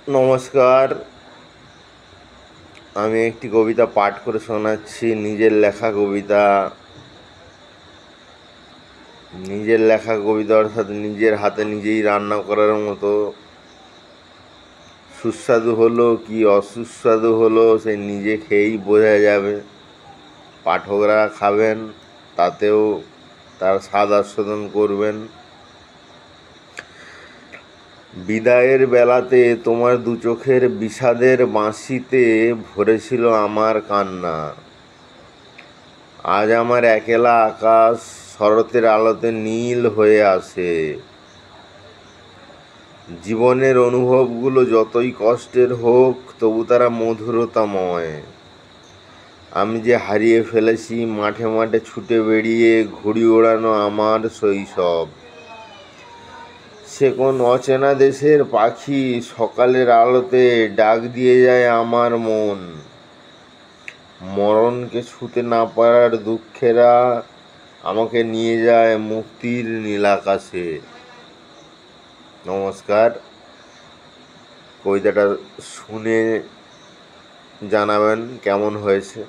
নমস্কার। আমি একটি কবিতা পাঠ করে শোনাচ্ছি। নিজের লেখা কবিতা অর্থাৎ নিজের হাতে নিজেই রান্না করার মতো। সুস্বাদু হলো কি অসুস্বাদু হলো সে নিজে খেয়েই বোঝা যাবে। পাঠকরা খাবেন, তাতেও তার স্বাদ আস্বাদন করবেন। বিদায়ের বেলাতে তোমার দু চোখের বিষাদের বাঁশিতে ভরেছিল আমার কান্না। আজ আমার একলা আকাশ শরতের আলোতে নীল হয়ে আসে। জীবনের অনুভবগুলো যতই কষ্টের হোক তবু তারা মধুরতাময়। আমি যে হারিয়ে ফেলেছি মাঠে মাঠে ছুটে বেরিয়ে ঘুড়ি ওড়ানো আমার শৈশব। সে কোন অচেনা দেশের পাখি সকালের আলোতে ডাক দিয়ে যায় আমার মন। মরণকে ছুঁতে না পারার দুঃখেরা আমাকে নিয়ে যায় মুক্তির নীলাকাশে। নমস্কার। কবিতাটা শুনে জানাবেন কেমন হয়েছে।